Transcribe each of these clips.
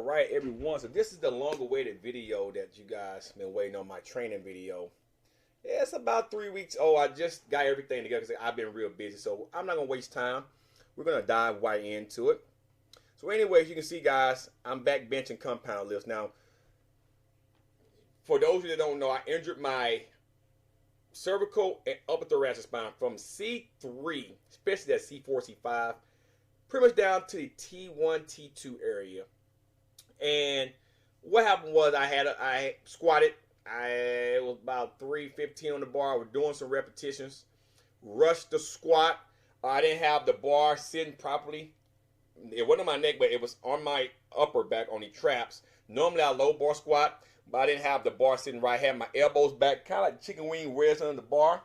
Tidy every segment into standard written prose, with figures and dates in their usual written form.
All right, everyone. So this is the long-awaited video that you guys been waiting on, my training video. Yeah, it's about 3 weeks old. I just got everything together because I've been real busy. So I'm not gonna waste time. We're gonna dive right into it. So anyways, you can see, guys, I'm back benching compound lifts. Now, for those of you that don't know, I injured my cervical and upper thoracic spine from C3, especially that C4, C5, pretty much down to the T1, T2 area. And what happened was I squatted. I was about 315 on the bar. I was doing some repetitions. Rushed the squat. I didn't have the bar sitting properly. It wasn't on my neck, but it was on my upper back on the traps. Normally I low bar squat, but I didn't have the bar sitting right. I had my elbows back, kind of like chicken wing ribs under the bar.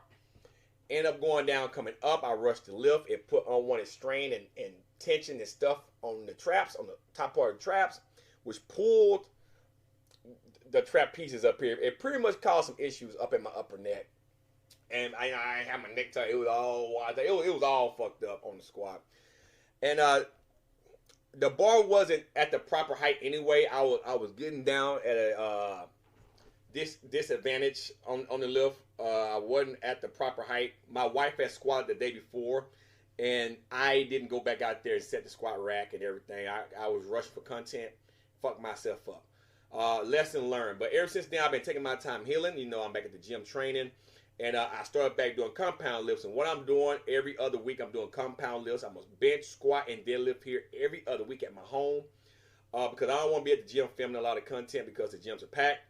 Ended up going down, coming up. I rushed the lift. It put unwanted strain and tension and stuff on the traps, on the top part of the traps, which pulled the trap pieces up here. It pretty much caused some issues up in my upper neck. And I had my neck tight. It was all fucked up on the squat. And the bar wasn't at the proper height anyway. I was getting down at a disadvantage on the lift. I wasn't at the proper height. My wife had squatted the day before, and I didn't go back out there and set the squat rack and everything. I was rushed for content, fucked myself up. Lesson learned. But ever since then, I've been taking my time healing. You know, I'm back at the gym training, and I started back doing compound lifts. And what I'm doing every other week, I'm doing compound lifts. I'm gonna bench, squat, and deadlift here every other week at my home, because I don't want to be at the gym filming a lot of content because the gyms are packed.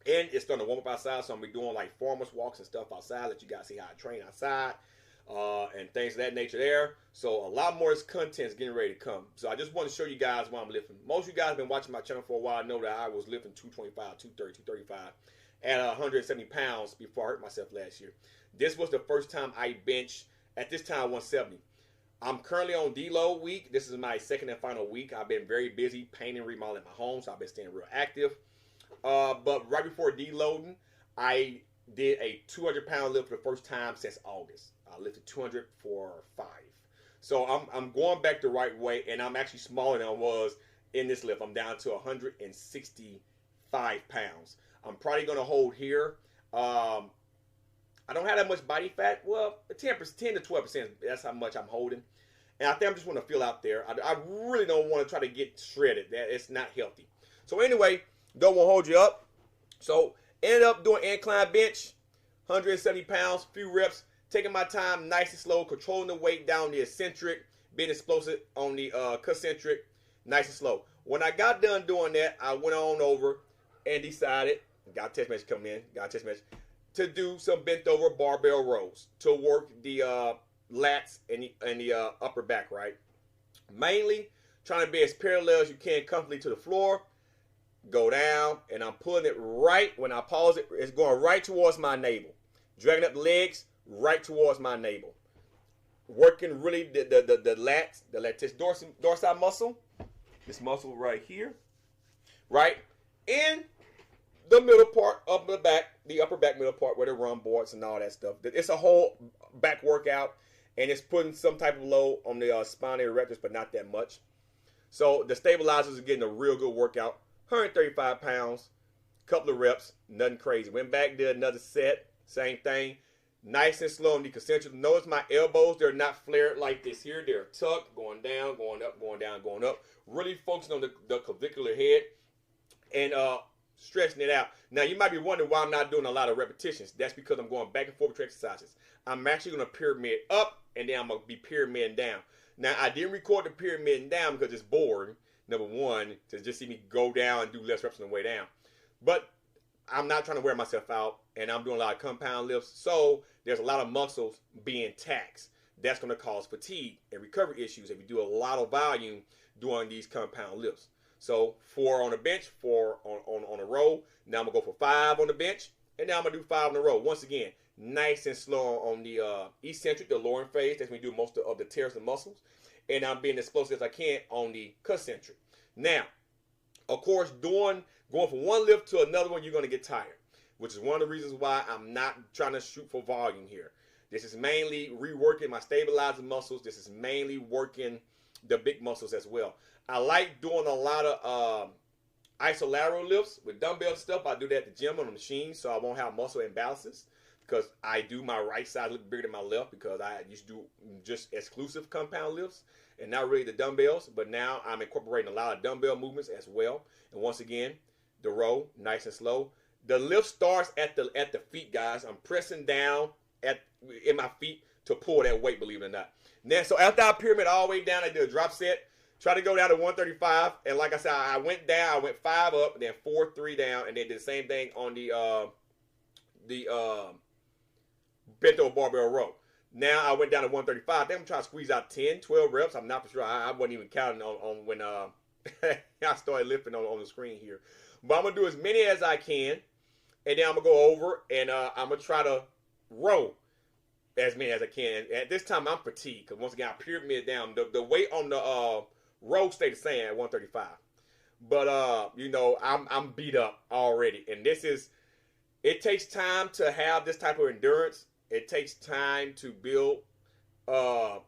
And it's starting to warm up outside, so I'm gonna be doing like farmers walks and stuff outside. Let you guys see how I train outside, and things of that nature there. So a lot more content is getting ready to come. So I just want to show you guys what I'm lifting. Most of you guys have been watching my channel for a while. Know that I was lifting 225, 230, 235 at 170 pounds before I hurt myself last year. This was the first time I benched at this time 170. I'm currently on deload week. This is my second and final week. I've been very busy painting, remodeling my home, so I've been staying real active. But right before deloading, I did a 200-pound lift for the first time since August. I lifted 200 for 5. So I'm going back the right way, and I'm actually smaller than I was in this lift. I'm down to 165 pounds. I'm probably going to hold here. I don't have that much body fat. Well, 10 to 12%, that's how much I'm holding. And I think I'm just want to feel out there. I really don't want to try to get shredded. It's not healthy. So anyway, don't want to hold you up. So ended up doing incline bench, 170 pounds, few reps, taking my time nice and slow, controlling the weight down the eccentric, being explosive on the concentric, nice and slow. When I got done doing that, I went on over and decided, got a text message coming in, to do some bent over barbell rows to work the lats and the upper back, right? Mainly trying to be as parallel as you can comfortably to the floor. Go down, and I'm pulling it right. When I pause it, it's going right towards my navel. Dragging up the legs right towards my navel. Working really the lats, the latissimus dorsi muscle. This muscle right here. Right? In the middle part of the back, the upper back middle part where the run boards and all that stuff. It's a whole back workout, and it's putting some type of load on the spinal erectors, but not that much. So the stabilizers are getting a real good workout. 135 pounds, couple of reps, nothing crazy. Went back, did another set, same thing. Nice and slow on the concentric. Notice my elbows, they're not flared like this here. They're tucked, going down, going up, going down, going up. Really focusing on the clavicular head and stretching it out. Now, you might be wondering why I'm not doing a lot of repetitions. That's because I'm going back and forth with exercises. I'm actually going to pyramid up, and then I'm going to be pyramiding down. Now, I didn't record the pyramiding down because it's boring. Number one, to just see me go down and do less reps on the way down. But I'm not trying to wear myself out, and I'm doing a lot of compound lifts, so there's a lot of muscles being taxed. That's going to cause fatigue and recovery issues if you do a lot of volume doing these compound lifts. So 4 on the bench, 4 on a row. Now I'm going to go for 5 on the bench, and now I'm going to do 5 on the row. Once again, nice and slow on the eccentric, the lowering phase. That's when we do most of the tears and muscles. And I'm being as explosive as I can on the concentric. Now, of course, going from one lift to another one, you're going to get tired, which is one of the reasons why I'm not trying to shoot for volume here. This is mainly reworking my stabilizing muscles. This is mainly working the big muscles as well. I like doing a lot of isolateral lifts with dumbbell stuff. I do that at the gym on the machine, so I won't have muscle imbalances, because I do my right side look bigger than my left, because I used to do just exclusive compound lifts and not really the dumbbells. But now I'm incorporating a lot of dumbbell movements as well. And once again, the row, nice and slow. The lift starts at the feet, guys. I'm pressing down in my feet to pull that weight, believe it or not. Now, so after I pyramid all the way down, I did a drop set. Try to go down to 135, and like I said, I went down. I went 5 up, and then 4, 3 down, and then did the same thing on the bent over barbell row. Now I went down to 135. Then I'm trying to squeeze out 10, 12 reps. I'm not for sure. I wasn't even counting on when I started lifting on the screen here. But I'm gonna do as many as I can, and then I'm gonna go over and I'm gonna try to row as many as I can. And at this time, I'm fatigued, because once again, I pyramid down. The weight on the row stayed the same at 135, but you know, I'm beat up already, and it takes time to have this type of endurance. It takes time to build the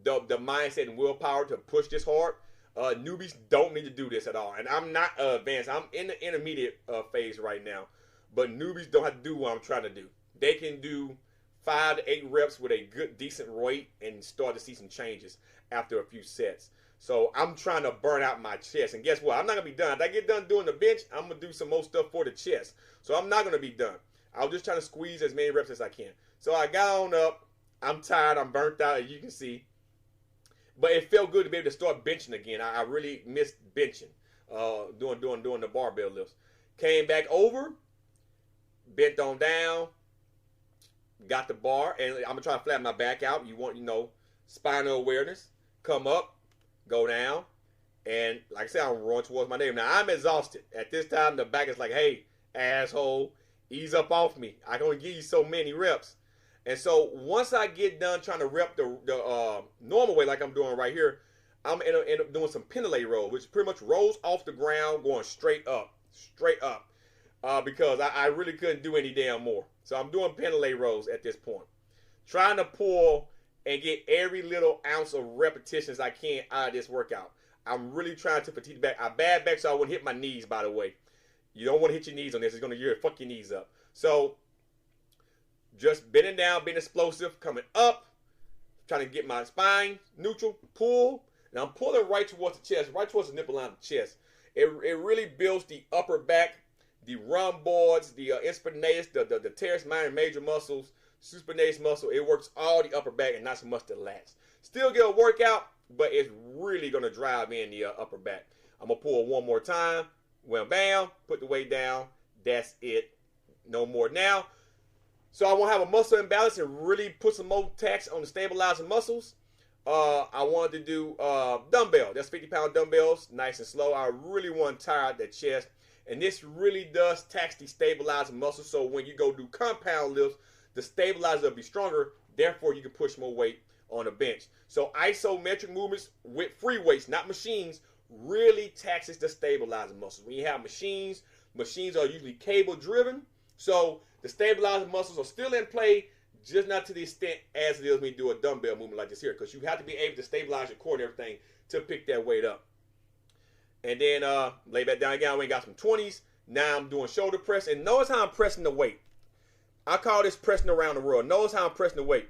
mindset and willpower to push this hard. Newbies don't need to do this at all, and I'm not advanced. I'm in the intermediate phase right now, but newbies don't have to do what I'm trying to do. They can do 5 to 8 reps with a good, decent weight and start to see some changes after a few sets. So I'm trying to burn out my chest. And guess what? I'm not going to be done. If I get done doing the bench, I'm going to do some more stuff for the chest. So I'm not going to be done. I was just trying to squeeze as many reps as I can. So I got on up. I'm tired. I'm burnt out, as you can see. But it felt good to be able to start benching again. I really missed benching, doing the barbell lifts. Came back over, bent on down, got the bar, and I'm going to try to flatten my back out. You want, spinal awareness. Come up. Go down, and like I said, I'm rolling towards my name. Now, I'm exhausted. At this time, the back is like, hey, asshole, ease up off me. I can only give you so many reps. And so once I get done trying to rep the normal way like I'm doing right here, I'm end up doing some pendulum rolls, which pretty much rolls off the ground going straight up, because I really couldn't do any damn more. So I'm doing pendulum rolls at this point, trying to pull and get every little ounce of repetitions I can out of this workout. I'm really trying to fatigue the back. I bad back, so I wouldn't hit my knees, by the way. You don't want to hit your knees on this. It's going to fuck your knees up. So just bending down, being explosive, coming up, trying to get my spine neutral, pull. And I'm pulling right towards the chest, right towards the nipple line of the chest. It really builds the upper back, the rhomboids, the spinatus, the teres minor and major muscles, supinatus muscle. It works all the upper back and not so much the lats. Still get a workout, but it's really going to drive in the upper back. I'm going to pull one more time. Wham, bam. Put the weight down. That's it. No more now. So I want to have a muscle imbalance and really put some more tax on the stabilizing muscles. I wanted to do dumbbell. That's 50-pound dumbbells. Nice and slow. I really want to tire out that chest. And this really does tax the stabilizing muscles. So when you go do compound lifts, the stabilizer will be stronger, therefore you can push more weight on a bench. So isometric movements with free weights, not machines, really taxes the stabilizing muscles. When you have machines are usually cable driven, so the stabilizing muscles are still in play, just not to the extent as it is when you do a dumbbell movement like this here, because you have to be able to stabilize your core and everything to pick that weight up. And then lay back down again. We got some 20s. Now I'm doing shoulder press, and notice how I'm pressing the weight. I call this pressing around the world. Notice how I'm pressing the weight.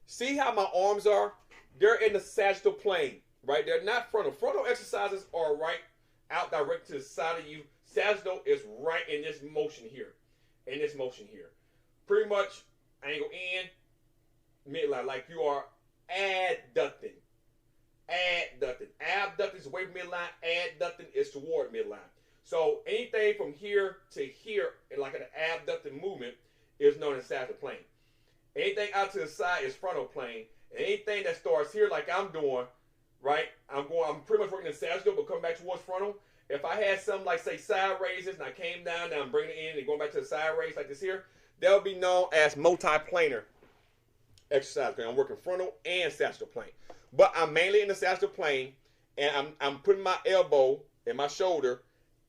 See how my arms are? They're in the sagittal plane, right? They're not frontal. Frontal exercises are right out direct to the side of you. Sagittal is right in this motion here. In this motion here. Pretty much angle in, midline, like you are adducting. Adducting. Abducting is away from midline. Adducting is toward midline. So anything from here to here, like an abducting movement, is known as sagittal plane. Anything out to the side is frontal plane. And anything that starts here like I'm doing, right? I'm pretty much working in sagittal, but coming back towards frontal. If I had something like, say, side raises, and I came down, now I'm bringing it in and going back to the side raise like this here, that would be known as multiplanar exercise. I'm working frontal and sagittal plane. But I'm mainly in the sagittal plane, and I'm putting my elbow and my shoulder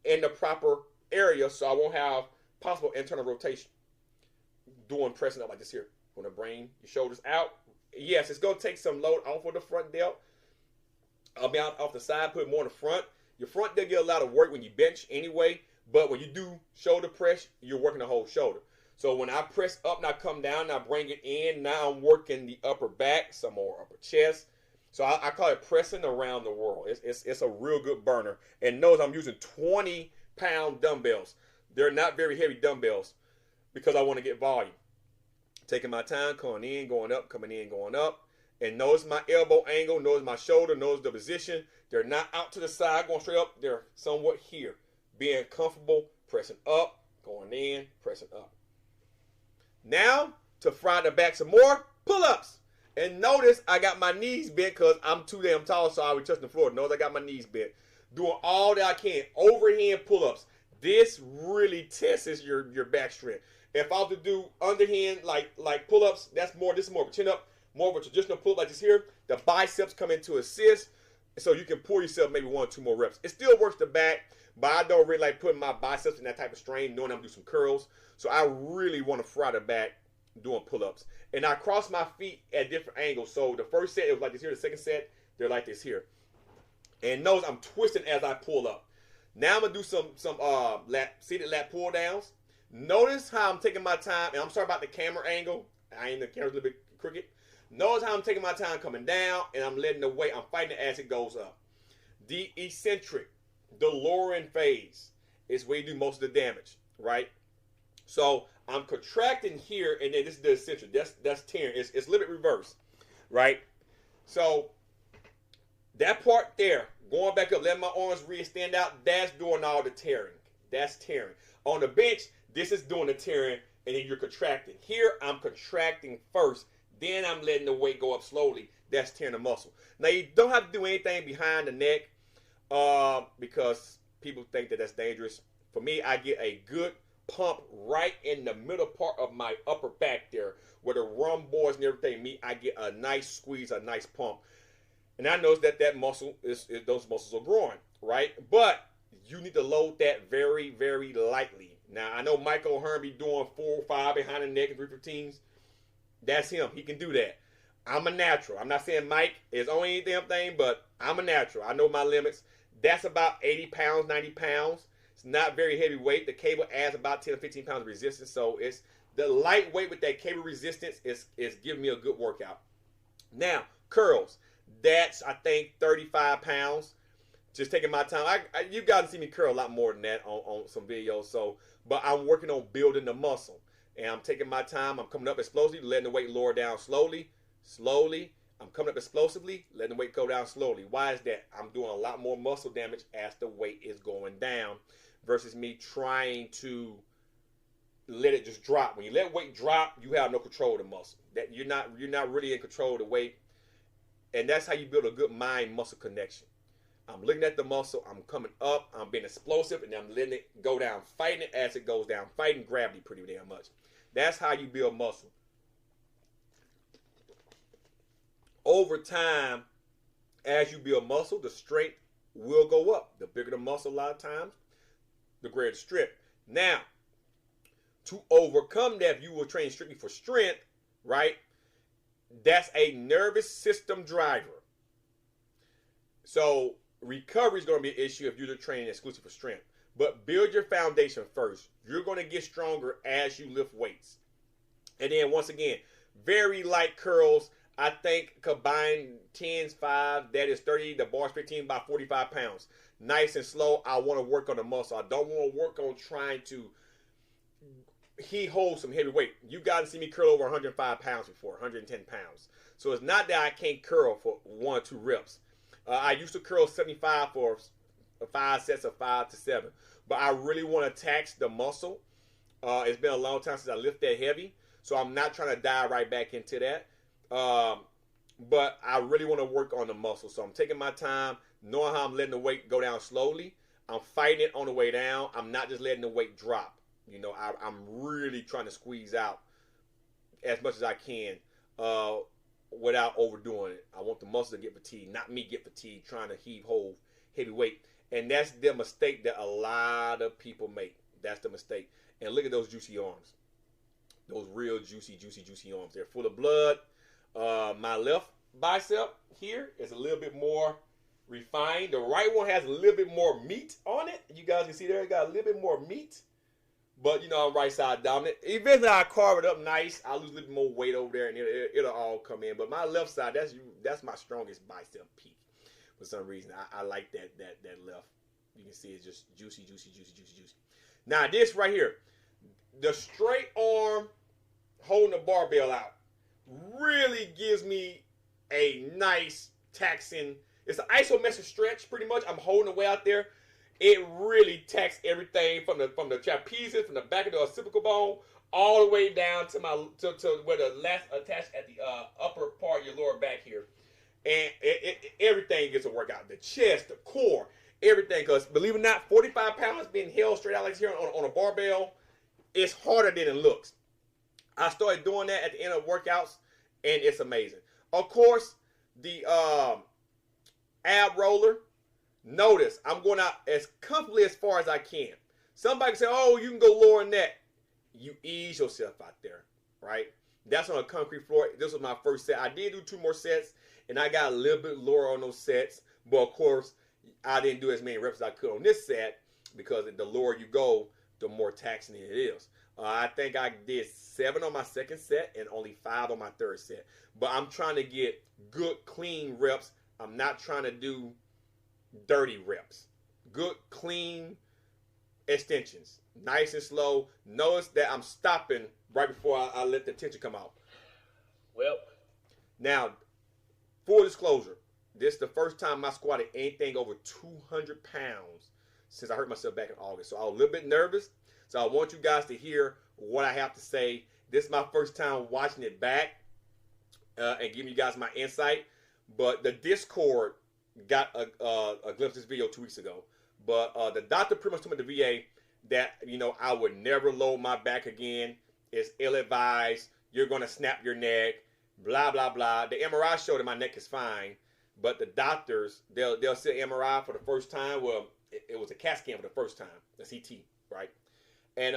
in the proper area so I won't have possible internal rotation. Doing pressing up like this here. Going to bring your shoulders out. Yes, it's going to take some load off of the front delt. I'll be out off the side, put more in the front. Your front does get a lot of work when you bench anyway, but when you do shoulder press, you're working the whole shoulder. So when I press up and I come down and I bring it in, now I'm working the upper back, some more upper chest. So I call it pressing around the world. It's a real good burner. And notice I'm using 20-pound dumbbells. They're not very heavy dumbbells because I want to get volume. Taking my time, coming in, going up, coming in, going up. And notice my elbow angle, notice my shoulder, notice the position. They're not out to the side, going straight up. They're somewhat here. Being comfortable, pressing up, going in, pressing up. Now, to fry the back some more, pull-ups. And notice I got my knees bent because I'm too damn tall, so I would touch the floor. Notice I got my knees bent. Doing all that I can. Overhand pull-ups. This really tests your back strength. If I was to do underhand like pull-ups, that's more, this is more of a chin-up, more of a traditional pull-up like this here. The biceps come into assist, so you can pull yourself maybe 1 or 2 more reps. It still works the back, but I don't really like putting my biceps in that type of strain, knowing I'm going to do some curls. So I really want to fry the back doing pull-ups. And I cross my feet at different angles. So the first set, it was like this here. The second set, they're like this here. And notice I'm twisting as I pull up. Now I'm going to do some seated lat pull downs. Notice how I'm taking my time. And I'm sorry about the camera angle. The camera's a little bit crooked. Notice how I'm taking my time coming down. And I'm letting the weight. I'm fighting it as it goes up. The eccentric, the lowering phase is where you do most of the damage, right? So I'm contracting here, and then this is the eccentric. That's tearing. It's a little bit reversed, right? So that part there, going back up, letting my arms really stand out, that's doing all the tearing. That's tearing. On the bench, this is doing the tearing, and then you're contracting. Here, I'm contracting first. Then I'm letting the weight go up slowly. That's tearing the muscle. Now, you don't have to do anything behind the neck because people think that that's dangerous. For me, I get a good pump right in the middle part of my upper back there where the rhomboids and everything meet. I get a nice squeeze, a nice pump. And I notice that muscle those muscles are growing, right? But you need to load that very, very lightly. Now, I know Michael Hearn be doing 4 or 5 behind the neck and 315s. That's him. He can do that. I'm a natural. I'm not saying Mike is on any damn thing, but I'm a natural. I know my limits. That's about 80 pounds, 90 pounds. It's not very heavy weight. The cable adds about 10 or 15 pounds of resistance. So it's the lightweight with that cable resistance is giving me a good workout. Now, curls. That's, I think, 35 pounds. Just taking my time. You guys see me curl a lot more than that on some videos. So, but I'm working on building the muscle. And I'm taking my time. I'm coming up explosively, letting the weight lower down slowly. Slowly. I'm coming up explosively, letting the weight go down slowly. Why is that? I'm doing a lot more muscle damage as the weight is going down versus me trying to let it just drop. When you let weight drop, you have no control of the muscle. That you're not really in control of the weight. And that's how you build a good mind-muscle connection. I'm looking at the muscle, I'm coming up, I'm being explosive, and I'm letting it go down, fighting it as it goes down, fighting gravity pretty damn much. That's how you build muscle. Over time, as you build muscle, the strength will go up. The bigger the muscle, a lot of times, the greater the strength. Now, to overcome that, if you will train strictly for strength, right? That's a nervous system driver. So recovery is going to be an issue if you're training exclusive for strength. But build your foundation first. You're going to get stronger as you lift weights. And then once again, very light curls. I think combined 10s, 5, that is 30, the bars 15, about 45 pounds. Nice and slow. I want to work on the muscle. I don't want to work on trying to hold some heavy weight. You guys see me curl over 105 pounds before, 110 pounds. So it's not that I can't curl for 1 or 2 reps. I used to curl 75 for 5 sets of 5 to 7. But I really want to tax the muscle. It's been a long time since I lift that heavy. So I'm not trying to dive right back into that. But I really want to work on the muscle. So I'm taking my time, knowing how I'm letting the weight go down slowly. I'm fighting it on the way down. I'm not just letting the weight drop. You know, I'm really trying to squeeze out as much as I can without overdoing it. I want the muscle to get fatigued, not me get fatigued trying to hold heavy weight. And that's the mistake that a lot of people make. That's the mistake. And look at those juicy arms. Those real juicy, juicy, juicy arms. They're full of blood. My left bicep here is a little bit more refined. The right one has a little bit more meat on it. You guys can see there, it got a little bit more meat. But, you know, I'm right side dominant. Eventually, I carve it up nice. I lose a little bit more weight over there, and it'll all come in. But my left side, that's my strongest bicep peak. For some reason, I like that left. You can see it's just juicy, juicy, juicy, juicy, juicy. Now, this right here, the straight arm holding the barbell out really gives me a nice taxing. It's an isometric stretch, pretty much. I'm holding the way out there. It really taxes everything from the trapezius, from the back of the occipital bone, all the way down to where the lats attached at the upper part of your lower back here, and everything gets a workout. The chest, the core, everything. Because believe it or not, 45 pounds being held straight out like here on a barbell, it's harder than it looks. I started doing that at the end of workouts, and it's amazing. Of course, the ab roller. Notice I'm going out as comfortably as far as I can. Somebody can say, oh, you can go lower than that. You ease yourself out there, right? That's on a concrete floor. This was my first set. I did do 2 more sets, and I got a little bit lower on those sets. But, of course, I didn't do as many reps as I could on this set because the lower you go, the more taxing it is. I think I did 7 on my second set and only 5 on my third set. But I'm trying to get good, clean reps. I'm not trying to do dirty reps. Good, clean extensions. Nice and slow. Notice that I'm stopping right before I let the tension come out. Well, now, full disclosure, this is the first time I squatted anything over 200 pounds since I hurt myself back in August. So I was a little bit nervous. So I want you guys to hear what I have to say. This is my first time watching it back and giving you guys my insight. But the Discord got a glimpse of this video 2 weeks ago. But the doctor pretty much told me at the VA that, you know, I would never load my back again. It's ill-advised. You're going to snap your neck. Blah, blah, blah. The MRI showed that my neck is fine. But the doctors, they'll see an MRI for the first time. Well, it was a CAT scan for the first time. The CT, right? And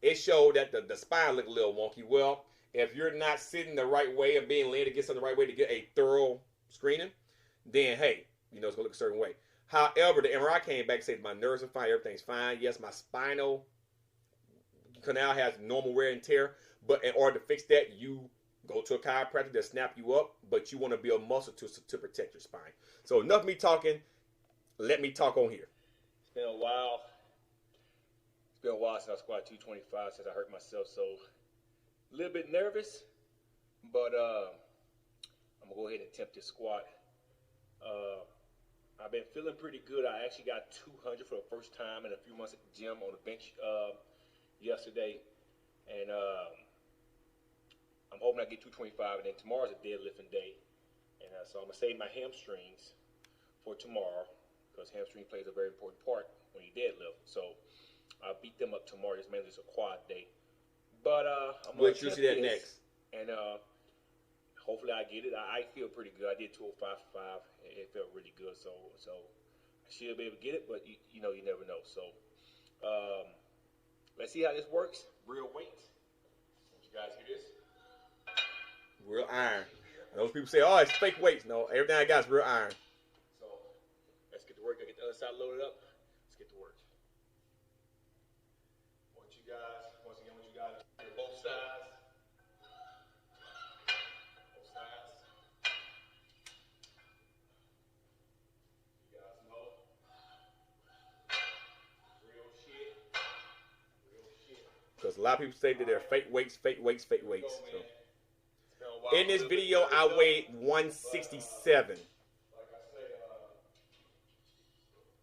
it showed that the spine looked a little wonky. Well, if you're not sitting the right way and being laid against the right way to get a thorough screening, then, hey, you know, it's going to look a certain way. However, the MRI came back and said my nerves are fine, everything's fine. Yes, my spinal canal has normal wear and tear, but in order to fix that, you go to a chiropractor to snap you up, but you want to build muscle to protect your spine. So enough of me talking. Let me talk on here. it's been a while. It's been a while since I squatted 225, since I hurt myself, so a little bit nervous, but I'm going to go ahead and attempt this squat. I've been feeling pretty good. I actually got 200 for the first time in a few months at the gym on the bench yesterday. And I'm hoping I get 225. And then tomorrow's a deadlifting day. And so I'm going to save my hamstrings for tomorrow, because hamstring plays a very important part when you deadlift. So I'll beat them up tomorrow. This mainly is a quad day. But I'm going to see that next. And hopefully I get it. I feel pretty good. I did 205.5. It felt really good. So I should be able to get it, but you know, you never know. So let's see how this works. Real weight. Did you guys hear this? Real iron. Those people say, oh, it's fake weights. No, everything I got is real iron. So let's get to work. I get the other side loaded up. Let's get to work. Once you guys hear both sides. Because a lot of people say that they're fake weights, fake weights, fake weights. So. In this video, I weighed 167.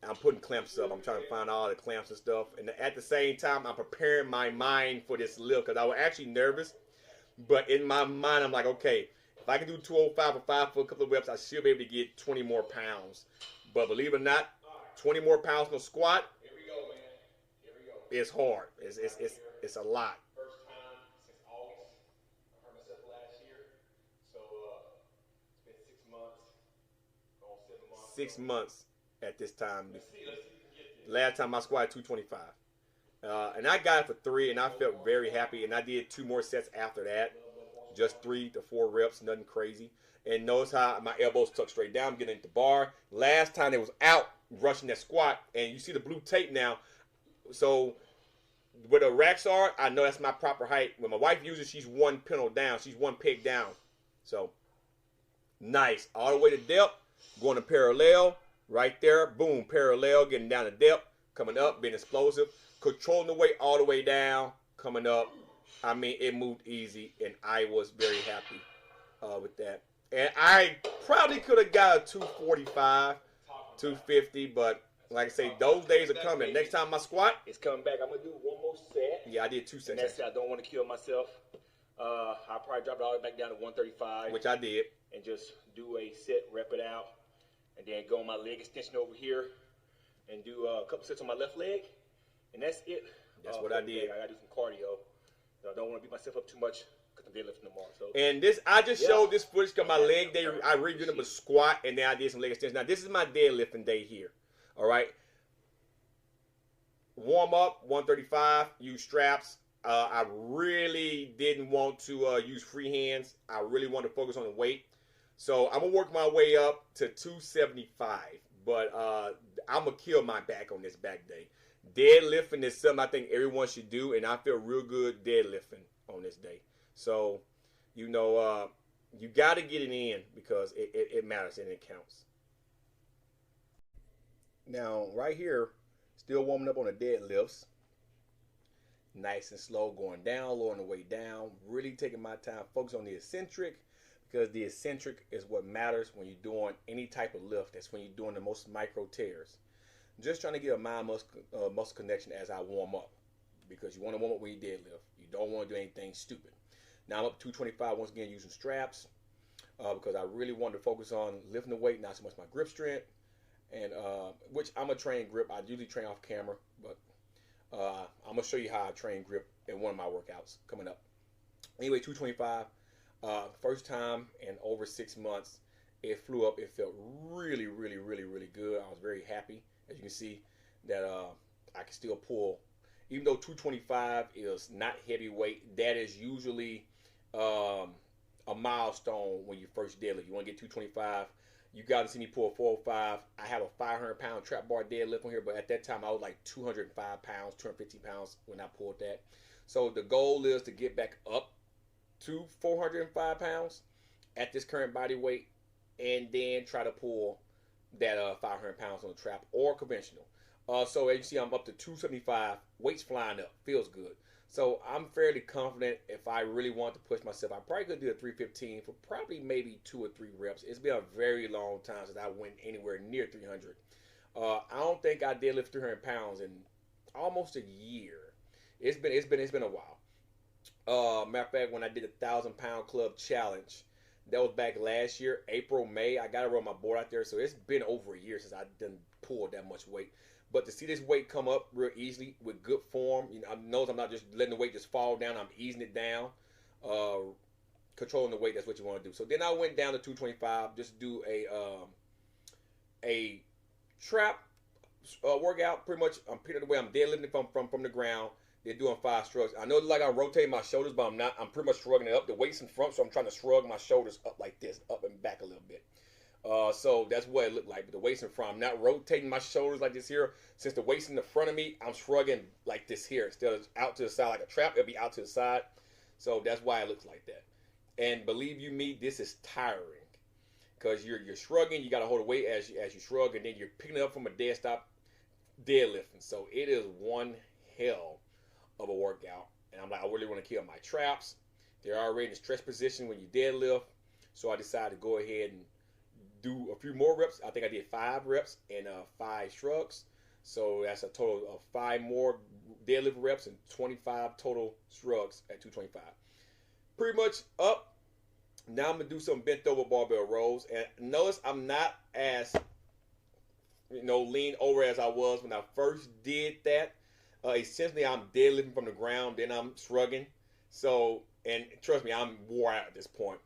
I'm putting clamps up. I'm trying to find all the clamps and stuff. And at the same time, I'm preparing my mind for this lift, because I was actually nervous. But in my mind, I'm like, okay, if I can do 205 or 5 for a couple of reps, I should be able to get 20 more pounds. But believe it or not, 20 more pounds on a squat, Here we go, man. Here we go. it's hard. It's a lot. First time since August. I hurt myself last year. So it's been 6 months. Almost 7 months. 6 months at this time. Let's see if we can get this. Last time I squatted 225. And I got it for 3, and I felt very happy. And I did 2 more sets after that, just 3 to 4 reps, nothing crazy. And notice how my elbows tuck straight down, I'm getting into the bar. Last time it was out rushing that squat, and you see the blue tape now. So where the racks are, I know that's my proper height. When my wife uses, she's 1 pintle down. She's 1 peg down. So nice. All the way to depth, going to parallel. Right there, boom, parallel, getting down to depth, coming up, being explosive. Controlling the weight all the way down, coming up. I mean, it moved easy, and I was very happy with that. And I probably could have got a 245, 250, but like I say, those days are coming. Next time I squat, it's coming back. I'm going to do one more set. Yeah, I did 2 sets. And that's it. I don't want to kill myself. I'll probably drop it all the way back down to 135. Which I did. And just do a set, rep it out. And then go on my leg extension over here and do a couple sets on my left leg. And that's it. That's what I did. I got to do some cardio. I don't want to beat myself up too much because I'm deadlifting tomorrow. So. And this, I just showed this footage because my leg day, I really did a squat and then I did some leg extensions. Now, this is my deadlifting day here. All right. Warm up, 135, use straps. I really didn't want to use free hands. I really wanted to focus on the weight. So I'm going to work my way up to 275. But I'm going to kill my back on this back day. Deadlifting is something I think everyone should do. And I feel real good deadlifting on this day. So, you know, you got to get it in because it matters and it counts. Now, right here, still warming up on the deadlifts. Nice and slow, going down, lowering the weight down. Really taking my time, focus on the eccentric. Because the eccentric is what matters when you're doing any type of lift. That's when you're doing the most micro tears. Just trying to get a mind muscle connection as I warm up. Because you want to warm up when you deadlift. You don't want to do anything stupid. Now I'm up to 225 once again using straps. Because I really wanted to focus on lifting the weight, not so much my grip strength. And which I'm a trained grip. I usually train off camera. But I'm going to show you how I train grip in one of my workouts coming up. Anyway, 225. First time in over 6 months, it flew up. It felt really, really, really, really good. I was very happy. As you can see, that I can still pull. Even though 225 is not heavyweight, that is usually a milestone when you first deadlift. You want to get 225. You got to see me pull 405. I have a 500-pound trap bar deadlift on here, but at that time I was like 205 pounds, 250 pounds when I pulled that. So the goal is to get back up to 405 pounds at this current body weight and then try to pull that 500 pounds on the trap or conventional. So as you see, I'm up to 275, weights flying up, feels good. So I'm fairly confident if I really want to push myself, I probably could do a 315 for probably maybe 2 or 3 reps. It's been a very long time since I went anywhere near 300. I don't think I deadlift 300 pounds in almost a year. It's been a while. Matter of fact, when I did a 1,000-pound club challenge, that was back last year, April, May. I got to run my board out there, so it's been over a year since I done pulled that much weight. But to see this weight come up real easily with good form, you know, I know I'm not just letting the weight just fall down. I'm easing it down, controlling the weight. That's what you want to do. So then I went down to 225, just do a trap workout. Pretty much, I'm picking up the way I'm deadlifting from the ground. They're doing 5 shrugs. I know like I'm rotating my shoulders, but I'm not. I'm pretty much shrugging it up. The weight's in front, so I'm trying to shrug my shoulders up like this, up and back a little bit. So that's what it looked like. But the weight's in front. I'm not rotating my shoulders like this here. Since the weight's in the front of me, I'm shrugging like this here. Instead of out to the side like a trap, it'll be out to the side. So that's why it looks like that. And believe you me, this is tiring. Because you're shrugging, you got to hold the weight as you shrug, and then you're picking it up from a dead stop deadlifting. So it is one hell of a workout. And I'm like, I really want to kill my traps. They're already in the stretch position when you deadlift. So I decided to go ahead and do a few more reps. I think I did 5 reps and 5 shrugs. So that's a total of 5 more deadlift reps and 25 total shrugs at 225. Pretty much up. Now I'm going to do some bent over barbell rows. And notice I'm not as, lean over as I was when I first did that. Essentially, I'm deadlifting from the ground, then I'm shrugging. So, and trust me, I'm wore out at this point.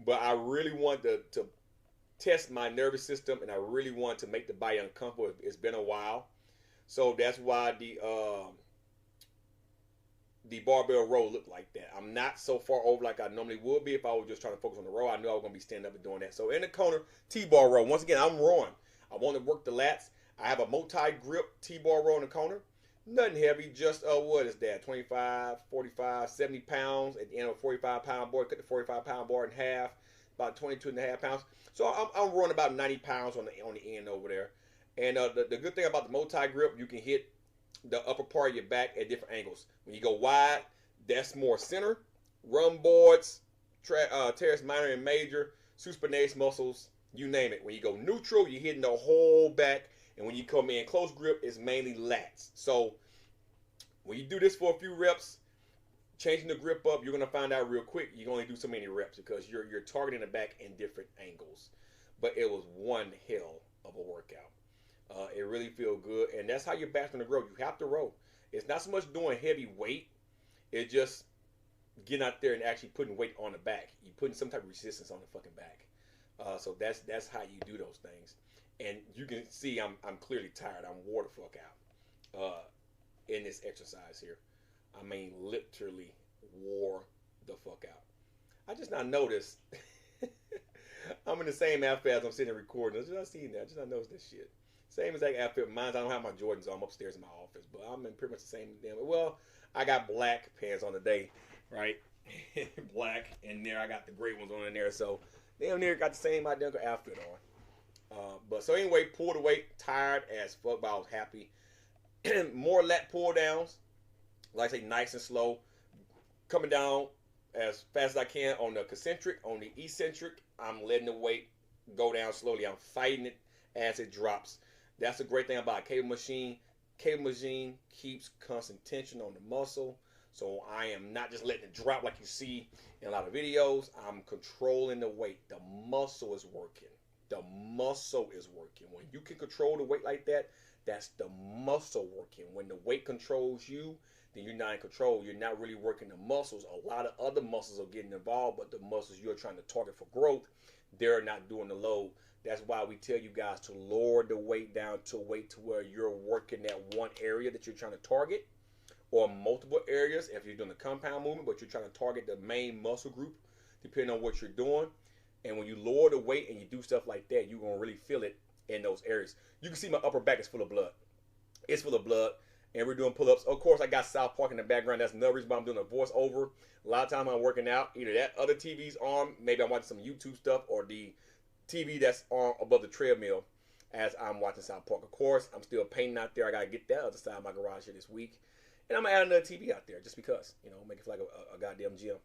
But I really want to test my nervous system, and I really want to make the body uncomfortable. It's been a while. So that's why the barbell row look like that. I'm not so far over like I normally would be if I was just trying to focus on the row. I knew I was going to be standing up and doing that. So in the corner, T-bar row. Once again, I'm rowing. I want to work the lats. I have a multi-grip T-bar row in the corner. Nothing heavy, just, what is that, 25, 45, 70 pounds at the end of a 45-pound bar. Cut the 45-pound bar in half, about 22 and a half pounds. So I'm rowing about 90 pounds on the end over there. And the good thing about the multi-grip, you can hit the upper part of your back at different angles. When you go wide, that's more center. Run boards, teres minor and major, suspinatus muscles, you name it. When you go neutral, you're hitting the whole back. And when you come in close grip, it's mainly lats. So when you do this for a few reps, changing the grip up, you're going to find out real quick you can only do so many reps because you're targeting the back in different angles. But it was one hell of a workout. It really feels good, and that's how your back's going to grow. You have to row. It's not so much doing heavy weight. It's just getting out there and actually putting weight on the back. You're putting some type of resistance on the fucking back. So that's how you do those things. And you can see I'm clearly tired. I'm wore the fuck out in this exercise here. I mean, literally wore the fuck out. I just not noticed. I'm in the same outfit as I'm sitting recording. I just not noticed this shit. Same exact outfit. Mine, I don't have my Jordans on. I'm upstairs in my office, but I'm in pretty much the same damn. Well, I got black pants on today, right? Black, and there I got the gray ones on in there. So damn near got the same identical outfit on. But so anyway, pulled the weight, tired as fuck, but I was happy. More lat pull downs, like I say, nice and slow, coming down as fast as I can on the concentric. On the eccentric, I'm letting the weight go down slowly. I'm fighting it as it drops. That's the great thing about a cable machine. Cable machine keeps constant tension on the muscle. So I am not just letting it drop like you see in a lot of videos. I'm controlling the weight. The muscle is working. The muscle is working. When you can control the weight like that, that's the muscle working. When the weight controls you, then you're not in control. You're not really working the muscles. A lot of other muscles are getting involved, but the muscles you're trying to target for growth, they're not doing the load. That's why we tell you guys to lower the weight down to weight to where you're working that one area that you're trying to target, or multiple areas if you're doing the compound movement, but you're trying to target the main muscle group, depending on what you're doing. And when you lower the weight and you do stuff like that, you're going to really feel it in those areas. You can see my upper back is full of blood. It's full of blood. And we're doing pull-ups. Of course, I got South Park in the background. That's another reason why I'm doing a voiceover. A lot of times I'm working out. Either that other TV's on, maybe I'm watching some YouTube stuff, or the TV that's on above the treadmill as I'm watching South Park. Of course, I'm still painting out there. I got to get that other side of my garage here this week. And I'm going to add another TV out there just because, make it feel like a goddamn gym.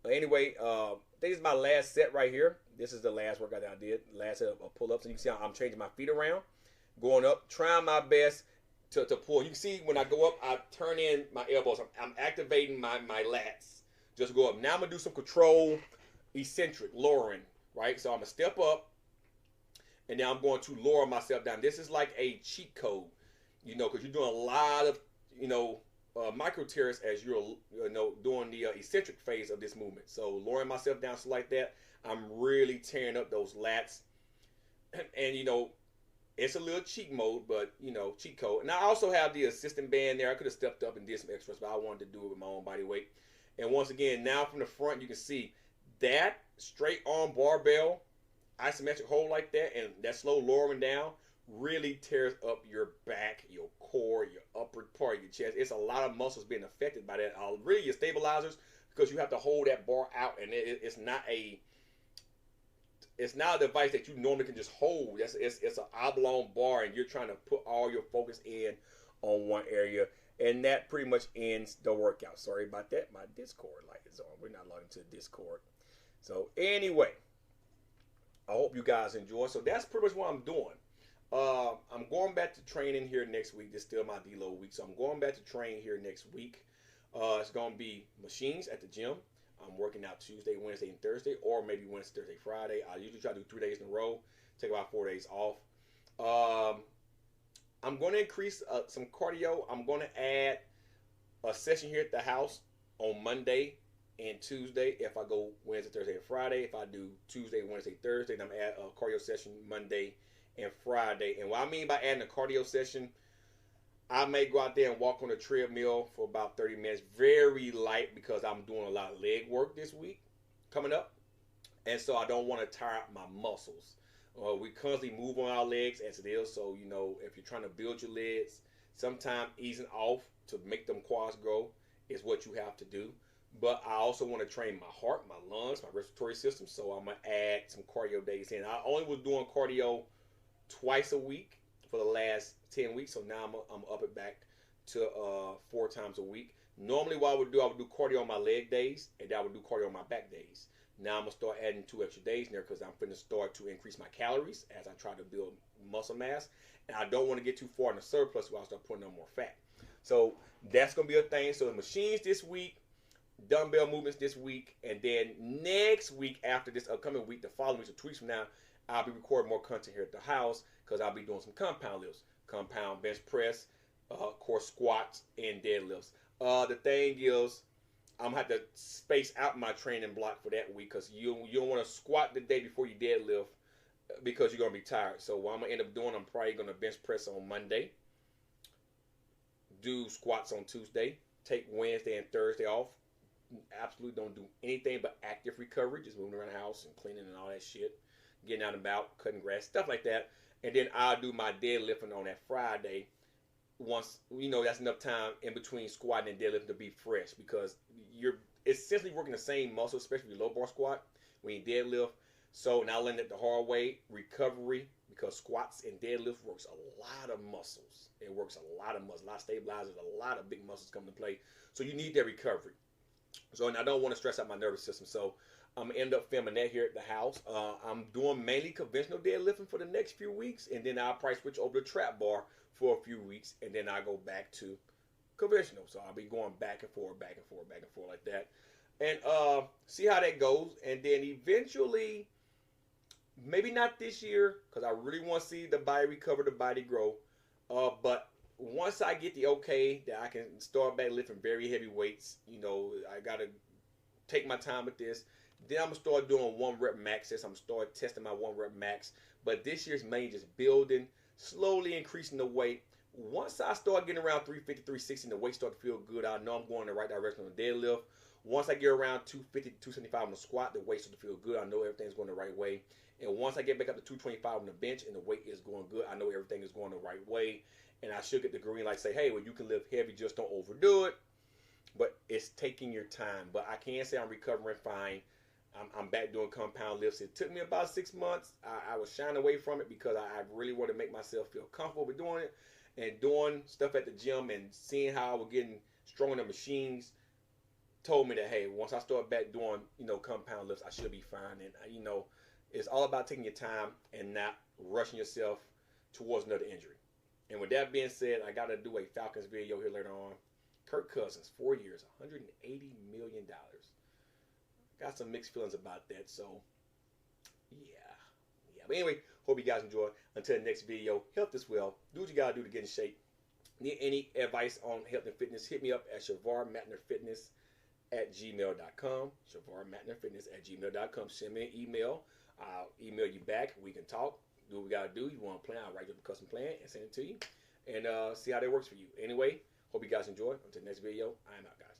But anyway, this is my last set right here. This is the last workout that I did. Last set of pull-ups. And you can see how I'm changing my feet around, going up, trying my best to pull. You can see when I go up, I turn in my elbows. I'm activating my lats. Just go up. Now I'm going to do some control, eccentric, lowering, right? So I'm going to step up, and now I'm going to lower myself down. This is like a cheat code, because you're doing a lot of, micro tears as you're, doing the eccentric phase of this movement. So lowering myself down so like that, I'm really tearing up those lats. And, it's a little cheat mode, but, cheat code. And I also have the assistant band there. I could have stepped up and did some extras, but I wanted to do it with my own body weight. And once again, now from the front, you can see that straight arm barbell, isometric hold like that, and that slow lowering down really tears up your back, your core, your upper part of your chest. It's a lot of muscles being affected by that. Really your stabilizers, because you have to hold that bar out, and it's not a device that you normally can just hold. It's an oblong bar, and you're trying to put all your focus in on one area, and that pretty much ends the workout. Sorry about that. My Discord light is on. We're not logged into Discord. So anyway, I hope you guys enjoy. So that's pretty much what I'm doing. I'm going back to training here next week. This is still my deload week, so I'm going back to train here next week. It's going to be machines at the gym. I'm working out Tuesday, Wednesday, and Thursday, or maybe Wednesday, Thursday, Friday. I usually try to do 3 days in a row, take about 4 days off. I'm going to increase some cardio. I'm going to add a session here at the house on Monday and Tuesday. If I go Wednesday, Thursday, and Friday. If I do Tuesday, Wednesday, Thursday, then I'm going to add a cardio session Monday and Friday. And what I mean by adding a cardio session, I may go out there and walk on the treadmill for about 30 minutes, very light because I'm doing a lot of leg work this week coming up. And so I don't want to tire out my muscles. We constantly move on our legs as it is. So, you know, if you're trying to build your legs, sometimes easing off to make them quads grow is what you have to do. But I also want to train my heart, my lungs, my respiratory system. So I'm going to add some cardio days in. I only was doing cardio twice a week for the last 10 weeks. So now I'm up it back to 4 times a week. Normally what I would do cardio on my leg days, and then I would do cardio on my back days. Now I'm going to start adding 2 extra days in there because I'm going to start to increase my calories as I try to build muscle mass. And I don't want to get too far in the surplus where I start putting on more fat. So that's going to be a thing. So the machines this week, dumbbell movements this week, and then next week after this upcoming week, the following week, so 2 weeks from now, I'll be recording more content here at the house because I'll be doing some compound lifts, compound bench press, of course squats and deadlifts. The thing is, I'm gonna have to space out my training block for that week because you don't want to squat the day before you deadlift because you're gonna be tired. So what I'm gonna end up doing, I'm probably gonna bench press on Monday, do squats on Tuesday, take Wednesday and Thursday off. Absolutely don't do anything but active recovery, just moving around the house and cleaning and all that shit, getting out and about, cutting grass, stuff like that. And then I'll do my deadlifting on that Friday. Once, you know, that's enough time in between squatting and deadlifting to be fresh because you're essentially working the same muscle, especially low bar squat when you deadlift. So now I learned it the hard way, recovery, because squats and deadlift works a lot of muscles. It works a lot of muscles, a lot of stabilizers, a lot of big muscles come into play. So you need that recovery. So, and I don't want to stress out my nervous system. So I'm going to end up filming that here at the house. I'm doing mainly conventional deadlifting for the next few weeks. And then I'll probably switch over to trap bar for a few weeks. And then I'll go back to conventional. So I'll be going back and forth, back and forth, back and forth like that. And see how that goes. And then eventually, maybe not this year, because I really want to see the body recover, the body grow. But once I get the okay that I can start back lifting very heavy weights, you know, I got to take my time with this. Then I'm going to start doing 1 rep maxes. I'm going to start testing my 1 rep max. But this year's mainly just building, slowly increasing the weight. Once I start getting around 350, 360, and the weight start to feel good, I know I'm going in the right direction on the deadlift. Once I get around 250, 275 on the squat, the weight starts to feel good. I know everything's going the right way. And once I get back up to 225 on the bench and the weight is going good, I know everything is going the right way. And I should get the green light, say, hey, well, you can lift heavy, just don't overdo it. But it's taking your time. But I can say I'm recovering fine. I'm back doing compound lifts. It took me about 6 months. I was shying away from it because I really wanted to make myself feel comfortable with doing it. And doing stuff at the gym and seeing how I was getting strong in the machines told me that, hey, once I start back doing, you know, compound lifts, I should be fine. And, you know, it's all about taking your time and not rushing yourself towards another injury. And with that being said, I got to do a Falcons video here later on. Kirk Cousins, 4 years, $180 million. Got some mixed feelings about that. So, yeah. But anyway, hope you guys enjoy. Until the next video, health is well. Do what you got to do to get in shape. Need any advice on health and fitness, hit me up at SavarMatnerFitness@gmail.com. SavarMatnerFitness@gmail.com. Send me an email. I'll email you back. We can talk. Do what we got to do. You want a plan, I'll write you a custom plan and send it to you. And see how that works for you. Anyway, hope you guys enjoy. Until the next video, I am out, guys.